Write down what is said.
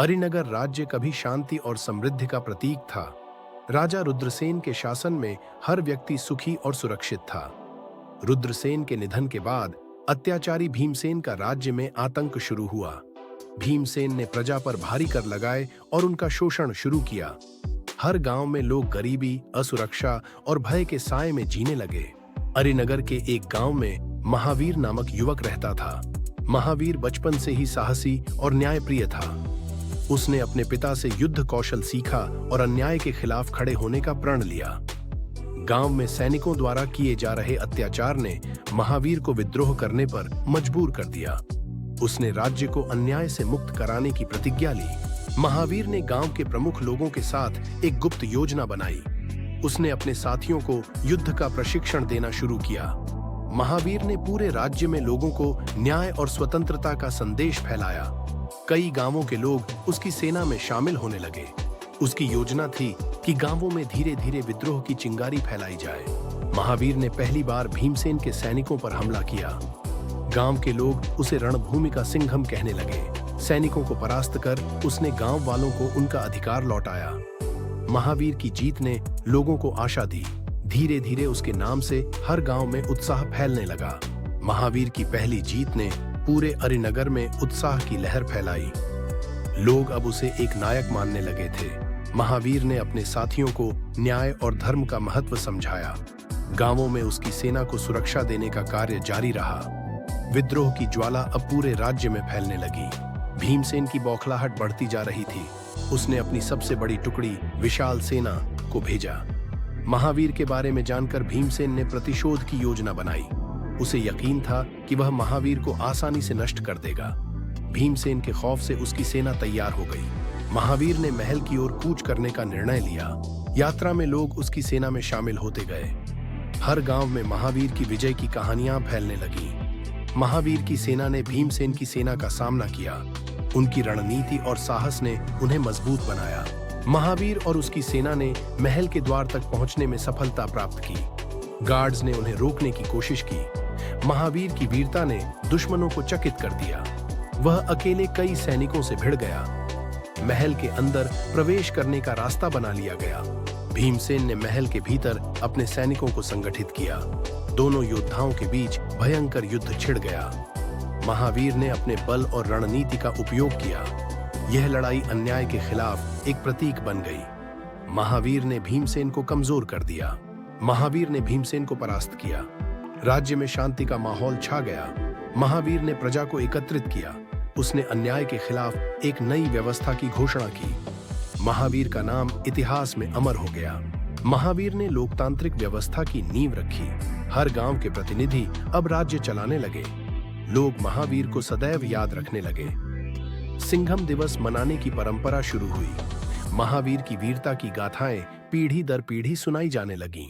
अरिनगर राज्य कभी शांति और समृद्धि का प्रतीक था। राजा रुद्रसेन के शासन में हर व्यक्ति सुखी और सुरक्षित था। रुद्रसेन के निधन के बाद अत्याचारी भीमसेन का राज्य में आतंक शुरू हुआ। भीमसेन ने प्रजा पर भारी कर लगाए और उनका शोषण शुरू किया। हर गांव में लोग गरीबी, असुरक्षा और भय के साए में जीने लगे। अरिनगर के एक गांव में महावीर नामक युवक रहता था। महावीर बचपन से ही साहसी और न्यायप्रिय था। उसने अपने पिता से युद्ध कौशल सीखा और अन्याय के खिलाफ खड़े होने का प्रण लिया। गांव में सैनिकों द्वारा किए जा रहे अत्याचार ने महावीर को विद्रोह करने पर मजबूर कर दिया। उसने राज्य को अन्याय से मुक्त कराने की प्रतिज्ञा ली। महावीर ने गांव के प्रमुख लोगों के साथ एक गुप्त योजना बनाई। उसने अपने साथियों को युद्ध का प्रशिक्षण देना शुरू किया। महावीर ने पूरे राज्य में लोगों को न्याय और स्वतंत्रता का संदेश फैलाया। कई गांवों के लोग उसकी सेना में शामिल होने लगे। उसकी योजना थी कि गांवों में धीरे धीरे विद्रोह की चिंगारी फैलाई जाए। महावीर ने पहली बार भीमसेन के सैनिकों पर हमला किया। गांव के लोग उसे रणभूमि का सिंघम कहने लगे। सैनिकों को परास्त कर उसने गांव वालों को उनका अधिकार लौटाया। महावीर की जीत ने लोगों को आशा दी। धीरे धीरे उसके नाम से हर गांव में उत्साह फैलने लगा। महावीर की पहली जीत ने पूरे अरिनगर में उत्साह की लहर फैलाई। लोग अब उसे एक नायक मानने लगे थे। महावीर ने अपने साथियों को न्याय और धर्म का महत्व समझाया। गांवों में उसकी सेना को सुरक्षा देने का कार्य जारी रहा। विद्रोह की ज्वाला अब पूरे राज्य में फैलने लगी। भीमसेन की बौखलाहट बढ़ती जा रही थी। उसने अपनी सबसे बड़ी टुकड़ी विशाल सेना को भेजा। महावीर के बारे में जानकर भीमसेन ने प्रतिशोध की योजना बनाई। उसे यकीन था कि वह महावीर को आसानी से नष्ट कर देगा। भीमसेन के खौफ से उसकी सेना तैयार हो गई। महावीर ने महल की ओर कूच करने का निर्णय लिया। यात्रा में लोग उसकी सेना में शामिल होते गए। हर गांव में महावीर की विजय की कहानियां फैलने लगी। महावीर की सेना ने भीमसेन की सेना का सामना किया। उनकी रणनीति और साहस ने उन्हें मजबूत बनाया। महावीर और उसकी सेना ने महल के द्वार तक पहुंचने में सफलता प्राप्त की। गार्ड्स ने उन्हें रोकने की कोशिश की। महावीर की वीरता ने दुश्मनों को चकित कर दिया। वह अकेले कई सैनिकों से भिड़ गया। महल के अंदर प्रवेश करने का रास्ता बना लिया गया। भीमसेन ने महल के भीतर अपने सैनिकों को संगठित किया। दोनों योद्धाओं के बीच भयंकर युद्ध छिड़ गया। महावीर ने अपने बल और रणनीति का उपयोग किया। यह लड़ाई अन्याय के खिलाफ एक प्रतीक बन गई। महावीर ने भीमसेन को कमजोर कर दिया। महावीर ने भीमसेन को परास्त किया। राज्य में शांति का माहौल छा गया। महावीर ने प्रजा को एकत्रित किया। उसने अन्याय के खिलाफ एक नई व्यवस्था की घोषणा की। महावीर का नाम इतिहास में अमर हो गया। महावीर ने लोकतांत्रिक व्यवस्था की नींव रखी। हर गांव के प्रतिनिधि अब राज्य चलाने लगे। लोग महावीर को सदैव याद रखने लगे। सिंघम दिवस मनाने की परंपरा शुरू हुई। महावीर की वीरता की गाथाएं पीढ़ी दर पीढ़ी सुनाई जाने लगीं।